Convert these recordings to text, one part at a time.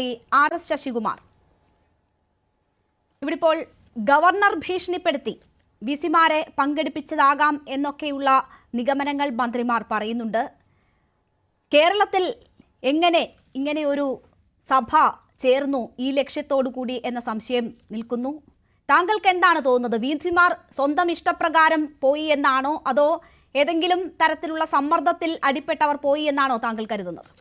RS Sasikumar. ഇവിടിപ്പോൾ governor ഭീഷണിപ്പെടുത്തി വിസിമാരെ പങ്കെടുപ്പിച്ചതാകാം എന്നൊക്കെയുള്ള നിഗമനങ്ങൾ മന്ത്രിമാർ പറയുന്നുണ്ട്. കേരളത്തിൽ എങ്ങനെ ഇങ്ങനെ ഒരു സഭ ചേർന്നു ഈ ലക്ഷ്യത്തോടു കൂടി എന്ന സംശയം നിൽക്കുന്നു. താങ്കൾക്ക് എന്താണ് തോന്നുന്നത്? വിസിമാർ സ്വന്തം ഇഷ്ടപ്രകാരം പോയി എന്നാണോ, അതോ ഏതെങ്കിലും തരത്തിലുള്ള സമ്മർദ്ദത്തിൽ അടിപ്പെട്ടവർ പോയി എന്നാണോ താങ്കൾ കരുതുന്നത്?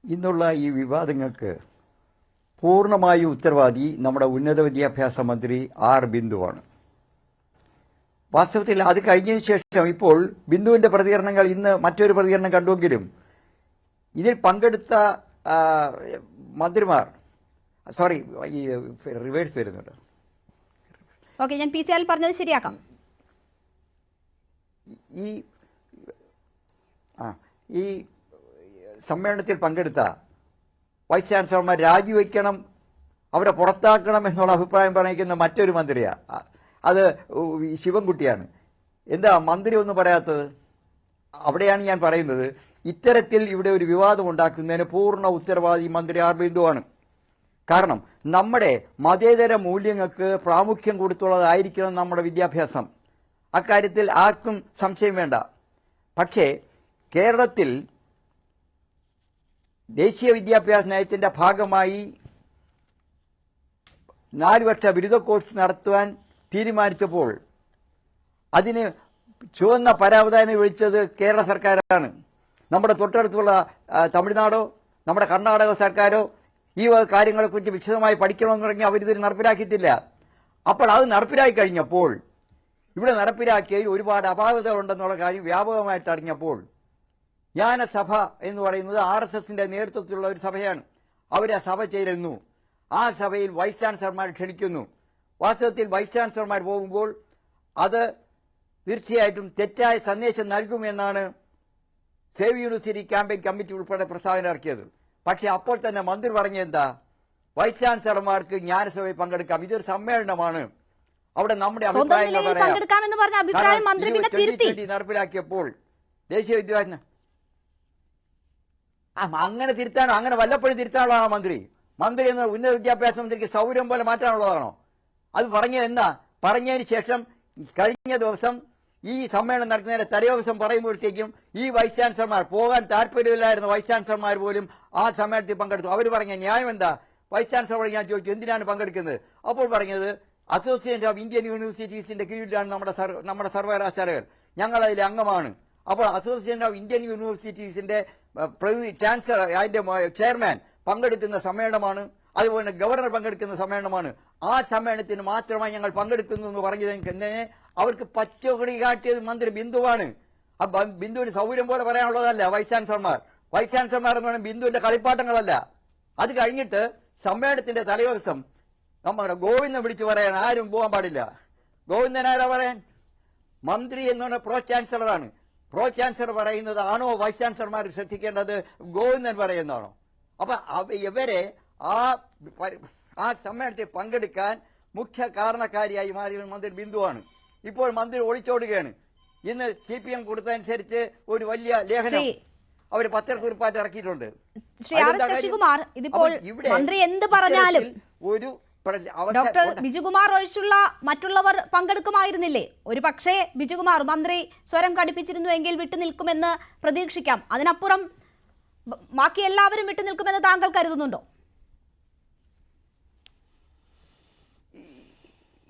ഇന്നുള്ള ഈ വിവാദങ്ങൾക്ക് പൂർണ്ണമായും ഉത്തരവാദി നമ്മുടെ ഉന്നത വിദ്യാഭ്യാസ മന്ത്രി ആർ ബിന്ദുവാണ്. വാസ്തവത്തിൽ അത് കഴിഞ്ഞതിന് ശേഷം ഇപ്പോൾ ബിന്ദുവിന്റെ പ്രതികരണങ്ങൾ ഇന്ന് മറ്റൊരു പ്രതികരണം കണ്ടുവെങ്കിലും ഇതിൽ പങ്കെടുത്ത മന്ത്രിമാർ ഈ റിവേഴ്സ് വരുന്നുണ്ട്. ഓക്കെ, ഞാൻ PCL പറഞ്ഞത് ശരിയാക്കാം. ഈ സമ്മേളനത്തിൽ പങ്കെടുത്ത വൈസ് ചാൻസലർമാർ രാജിവെക്കണം, അവരെ പുറത്താക്കണം എന്നുള്ള അഭിപ്രായം പറഞ്ഞിരിക്കുന്ന മറ്റൊരു മന്ത്രിയാണ്, അത് ശിവൻകുട്ടിയാണ്. എന്താ മന്ത്രി ഒന്നും പറയാത്തത്? അവിടെയാണ് ഞാൻ പറയുന്നത്, ഇത്തരത്തിൽ ഇവിടെ ഒരു വിവാദം ഉണ്ടാക്കുന്നതിന് പൂർണ്ണ ഉത്തരവാദി മന്ത്രി ആർ ബിന്ദുവാണ്. കാരണം നമ്മുടെ മതേതര മൂല്യങ്ങൾക്ക് പ്രാമുഖ്യം കൊടുത്തുള്ളതായിരിക്കണം നമ്മുടെ വിദ്യാഭ്യാസം. അക്കാര്യത്തിൽ ആർക്കും സംശയം വേണ്ട. പക്ഷേ കേരളത്തിൽ ദേശീയ വിദ്യാഭ്യാസ നയത്തിന്റെ ഭാഗമായി 4 വർഷ ബിരുദ കോഴ്സ് നടത്തുവാൻ തീരുമാനിച്ചപ്പോൾ അതിന് ചുവന്ന പരാവധാനം വിളിച്ചത് കേരള സർക്കാരാണ്. നമ്മുടെ തൊട്ടടുത്തുള്ള തമിഴ്നാടോ നമ്മുടെ കർണാടക സർക്കാരോ ഈ കാര്യങ്ങളെക്കുറിച്ച് വിശദമായി പഠിക്കണമെന്ന് പറഞ്ഞാൽ അവരിതിൽ നടപ്പിലാക്കിയിട്ടില്ല. അപ്പോൾ അത് നടപ്പിലാക്കി കഴിഞ്ഞപ്പോൾ, ഇവിടെ നടപ്പിലാക്കിയതിൽ ഒരുപാട് അപാകതകളുണ്ടെന്നുള്ള കാര്യം വ്യാപകമായിട്ട് അറിഞ്ഞപ്പോൾ, ജ്ഞാനസഭ എന്ന് പറയുന്നത് RSSന്റെ നേതൃത്വത്തിലുള്ള ഒരു സഭയാണ്. അവരെ സഭ ചേരുന്നു. ആ സഭയിൽ വൈസ് ചാൻസലർമാർ ക്ഷണിക്കുന്നു. വാസ്തവത്തിൽ വൈസ് ചാൻസലർമാർ പോകുമ്പോൾ അത് തീർച്ചയായിട്ടും തെറ്റായ സന്ദേശം നൽകുമെന്നാണ് സേവ് യൂണിവേഴ്സിറ്റി ക്യാമ്പയിൻ കമ്മിറ്റി ഉൾപ്പെടെ പ്രസ്താവന ഇറക്കിയത്. പക്ഷെ അപ്പോൾ തന്നെ മന്ത്രി പറഞ്ഞെന്താ, വൈസ് ചാൻസലർമാർക്ക് ജ്ഞാനസഭയിൽ പങ്കെടുക്കാം, ഇതൊരു സമ്മേളനമാണ്, അവിടെ നമ്മുടെ അഭിപ്രായങ്ങൾ പറയാം. നടപ്പിലാക്കിയപ്പോൾ ദേശീയ വിദ്യാഭ്യാസ അങ്ങനെ തിരുത്താനോ, അങ്ങനെ വല്ലപ്പോഴും തിരുത്താനുള്ളതാണോ മന്ത്രി? മന്ത്രി എന്ന ഉന്നത വിദ്യാഭ്യാസ മന്ത്രിക്ക് സൗകര്യം പോലെ മാറ്റാനുള്ളതാണോ? അത് പറഞ്ഞതിന് ശേഷം കഴിഞ്ഞ ദിവസം ഈ സമ്മേളനം നടക്കുന്നതിന്റെ തലേദിവസം പറയുമ്പോഴത്തേക്കും ഈ വൈസ് ചാൻസലർമാർ, പോകാൻ താല്പര്യമില്ലായിരുന്ന വൈസ് ചാൻസലർമാർ പോലും ആ സമ്മേളനത്തിൽ പങ്കെടുത്തു. അവർ പറഞ്ഞ ന്യായം എന്താ? വൈസ് ചാൻസലറോട് ഞാൻ ചോദിച്ചു എന്തിനാണ് പങ്കെടുക്കുന്നത്. അപ്പോൾ പറഞ്ഞത് അസോസിയേഷൻ ഓഫ് ഇന്ത്യൻ യൂണിവേഴ്സിറ്റീസിന്റെ കീഴിലാണ് നമ്മുടെ സർവകലാശാലകൾ, ഞങ്ങൾ അതിലെ അംഗമാണ്. അപ്പോൾ അസോസിയേഷൻ ഓഫ് ഇന്ത്യൻ യൂണിവേഴ്സിറ്റീസിന്റെ ചാൻസലർ, അതിന്റെ ചെയർമാൻ പങ്കെടുക്കുന്ന സമ്മേളനമാണ്, അതുപോലെ ഗവർണർ പങ്കെടുക്കുന്ന സമ്മേളനമാണ്. ആ സമ്മേളനത്തിന് മാത്രമായി ഞങ്ങൾ പങ്കെടുക്കുന്നു എന്ന് പറഞ്ഞത് അവർക്ക് പച്ചക്കൊടി കാട്ടിയത് മന്ത്രി ബിന്ദുവാണ്. ആ ബിന്ദുവിന് സൗകര്യം പോലെ പറയാനുള്ളതല്ല വൈസ് ചാൻസലർമാർ. വൈസ് ചാൻസലർമാർ എന്ന് പറയുന്നത് ബിന്ദുവിന്റെ കളിപ്പാട്ടങ്ങളല്ല. അത് കഴിഞ്ഞിട്ട് സമ്മേളനത്തിന്റെ തലേദിവസം നമ്മുടെ ഗോവിന്ദൻ വിളിച്ചു പറയാൻ ആരും പോകാൻ പാടില്ല. ഗോവിന്ദൻ ആരാ പറയാൻ? മന്ത്രി എന്ന് പറഞ്ഞ പ്രോ ചാൻസലറാണ്. പ്രോ ചാൻസലർ പറയുന്നത് ആണോ വൈസ് ചാൻസലർമാർ ശ്രദ്ധിക്കേണ്ടത്? ഗോവിന്ദൻ പറയുന്നതാണോ? അപ്പൊ ഇവരെ ആ സമ്മേളനത്തിൽ പങ്കെടുക്കാൻ മുഖ്യ കാരണക്കാരിയായി മാറിയ മന്ത്രി ബിന്ദുവാണ്. ഇപ്പോൾ മന്ത്രി ഒളിച്ചോടുകയാണ്. ഇന്ന് CPM കൊടുത്തതനുസരിച്ച് ഒരു വലിയ ലേഖനം അവർ പത്രക്കുറിപ്പായിട്ട് ഇറക്കിയിട്ടുണ്ട്. ശ്രീ RS ശശികുമാർ, ഇതിപ്പോൾ മന്ത്രി എന്ത് പറഞ്ഞാലും ഒരു ഡോക്ടർ ബിജുകുമാർ ഒഴിച്ചുള്ള മറ്റുള്ളവർ പങ്കെടുക്കുമായിരുന്നില്ലേ? ഒരു പക്ഷേ ബിജുകുമാർ മന്ത്രി സ്വരം കടുപ്പിച്ചിരുന്നുവെങ്കിൽ വിട്ടുനിൽക്കുമെന്ന് പ്രതീക്ഷിക്കാം. അതിനപ്പുറം ബാക്കി എല്ലാവരും വിട്ടുനിൽക്കുമെന്ന് താങ്കൾ കരുതുന്നുണ്ടോ?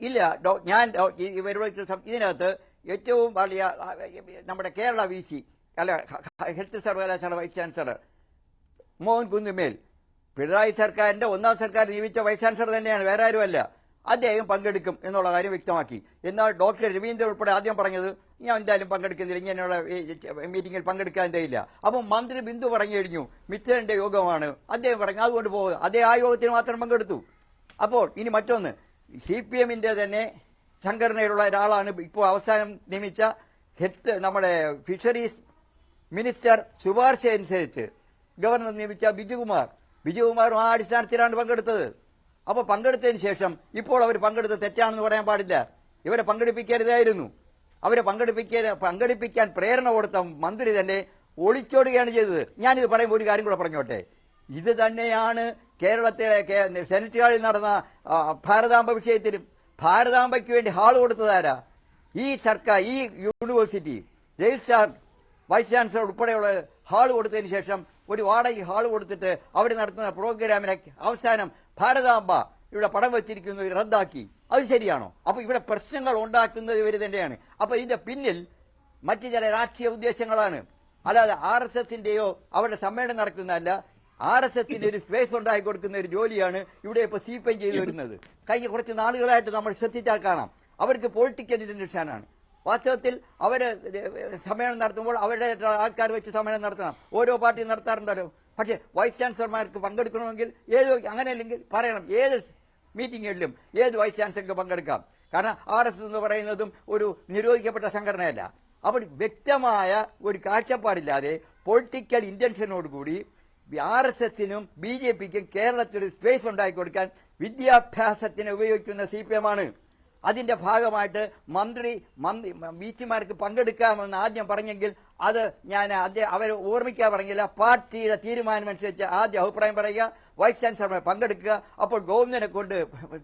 ഇല്ല, ഞാൻ ഇതിനകത്ത് ഏറ്റവും വലിയ നമ്മുടെ കേരള VC ഹെൽത്ത് സർവകലാശാല വൈസ് ചാൻസലർ മോഹൻ കുന്നുമേൽ, പിണറായി സർക്കാരിന്റെ ഒന്നാം സർക്കാർ നിയമിച്ച വൈസ് ചാൻസലർ തന്നെയാണ്, വേറെ ആരുമല്ല. അദ്ദേഹം പങ്കെടുക്കും എന്നുള്ള കാര്യം വ്യക്തമാക്കി. എന്നാൽ ഡോക്ടർ രവീന്ദ്രൻ ഉൾപ്പെടെ ആദ്യം പറഞ്ഞത് ഞാൻ എന്തായാലും പങ്കെടുക്കുന്നില്ല, ഇങ്ങനെയുള്ള മീറ്റിംഗിൽ പങ്കെടുക്കാൻ ഇല്ല. അപ്പം മന്ത്രി ബിന്ദു പറഞ്ഞു കഴിഞ്ഞു മിത്രന്റെ യോഗമാണ്, അദ്ദേഹം പറഞ്ഞു അതുകൊണ്ട് പോകും. അദ്ദേഹം ആ യോഗത്തിന് മാത്രം പങ്കെടുത്തു. അപ്പോൾ ഇനി മറ്റൊന്ന്, CPMന്റെ തന്നെ സംഘടനയിലുള്ള ഒരാളാണ് ഇപ്പോൾ അവസാനം നിയമിച്ച നമ്മുടെ ഫിഷറീസ് മിനിസ്റ്റർ ശുപാർശ അനുസരിച്ച് ഗവർണർ നിയമിച്ച ബിജുകുമാറും ആ അടിസ്ഥാനത്തിലാണ് പങ്കെടുത്തത്. അപ്പോൾ പങ്കെടുത്തതിന് ശേഷം ഇപ്പോൾ അവർ പങ്കെടുത്ത് തെറ്റാണെന്ന് പറയാൻ പാടില്ല. ഇവരെ പങ്കെടുപ്പിക്കരുതായിരുന്നു. അവരെ പങ്കെടുപ്പിക്കാൻ പ്രേരണ കൊടുത്ത മന്ത്രി തന്നെ ഒളിച്ചോടുകയാണ് ചെയ്തത്. ഞാനിത് പറയുമ്പോൾ ഒരു കാര്യം കൂടെ പറഞ്ഞോട്ടെ. ഇത് തന്നെയാണ് കേരളത്തിലെ സെനറ്റ് ഹാളിൽ നടന്ന ഭാരതാംബ വിഷയത്തിലും. ഭാരതാംബയ്ക്ക് വേണ്ടി ഹാൾ കൊടുത്തതാരാ? ഈ സർക്കാർ, ഈ യൂണിവേഴ്സിറ്റി രജിസ്ട്രാർ, വൈസ് ചാൻസലർ ഉൾപ്പെടെയുള്ള ഹാൾ കൊടുത്തതിന് ശേഷം ഒരു വാടക ഹാൾ കൊടുത്തിട്ട് അവിടെ നടത്തുന്ന പ്രോഗ്രാമിനെ അവസാനം ഭാരതാംബ ഇവിടെ പടം വെച്ചിരിക്കുന്നത് റദ്ദാക്കി. അത് ശരിയാണോ? അപ്പൊ ഇവിടെ പ്രശ്നങ്ങൾ ഉണ്ടാക്കുന്നത് ഇവർ തന്നെയാണ്. അപ്പൊ ഇതിന്റെ പിന്നിൽ മറ്റു ചില രാഷ്ട്രീയ ഉദ്ദേശങ്ങളാണ്. അല്ലാതെ RSSന്റെയോ അവരുടെ സമ്മേളനം നടക്കുന്നതല്ല. RSSന്റെ ഒരു സ്പേസ് ഉണ്ടാക്കി കൊടുക്കുന്ന ഒരു ജോലിയാണ് ഇവിടെ ഇപ്പൊ CPM ചെയ്തു വരുന്നത്. കഴിഞ്ഞ കുറച്ച് നാളുകളായിട്ട് നമ്മൾ ശ്രദ്ധിച്ചാൽ കാണാം, അവർക്ക് പൊളിറ്റിക്കൽ ഇന്റൻഷനാണ്. വാസ്തവത്തിൽ അവര് സമ്മേളനം നടത്തുമ്പോൾ അവരുടെ ആൾക്കാർ വെച്ച് സമ്മേളനം നടത്തണം. ഓരോ പാർട്ടിയും നടത്താറുണ്ടല്ലോ. പക്ഷേ വൈസ് ചാൻസലർമാർക്ക് പങ്കെടുക്കണമെങ്കിൽ അങ്ങനെ അല്ലെങ്കിൽ പറയണം, ഏത് മീറ്റിങ്ങുകളിലും ഏത് വൈസ് ചാൻസലർക്ക് പങ്കെടുക്കാം. കാരണം RSS എന്ന് പറയുന്നതും ഒരു നിരോധിക്കപ്പെട്ട സംഘടനയല്ല. അപ്പോൾ വ്യക്തമായ ഒരു കാഴ്ചപ്പാടില്ലാതെ പൊളിറ്റിക്കൽ ഇന്റൻഷനോടുകൂടി RSSനും BJPക്കും കേരളത്തിൽ സ്പേസ് ഉണ്ടാക്കി കൊടുക്കാൻ വിദ്യാഭ്യാസത്തിന് ഉപയോഗിക്കുന്ന CPM ആണ്. അതിന്റെ ഭാഗമായിട്ട് VCമാർക്ക് പങ്കെടുക്കാമെന്ന് ആദ്യം പറഞ്ഞെങ്കിൽ അത് ഞാൻ അവർ ഓർമ്മിക്കാൻ പറഞ്ഞില്ല. പാർട്ടിയുടെ തീരുമാനമനുസരിച്ച് ആദ്യം അഭിപ്രായം പറയുക, വൈസ് ചാൻസലർ പങ്കെടുക്കുക, അപ്പോൾ ഗവൺമെന്റിനെ കൊണ്ട്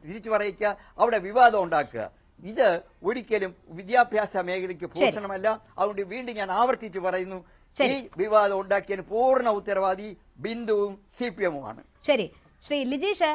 തിരിച്ചു പറയിക്കുക, അവിടെ വിവാദം ഉണ്ടാക്കുക. ഇത് ഒരിക്കലും വിദ്യാഭ്യാസ മേഖലയ്ക്ക് ഭൂഷണമല്ല. അതുകൊണ്ട് വീണ്ടും ഞാൻ ആവർത്തിച്ച് പറയുന്നു, ഈ വിവാദം ഉണ്ടാക്കിയതിന് പൂർണ്ണ ഉത്തരവാദി ബിന്ദുവും CPMുമാണ്. ശരി, ശ്രീ ലിജീഷ്,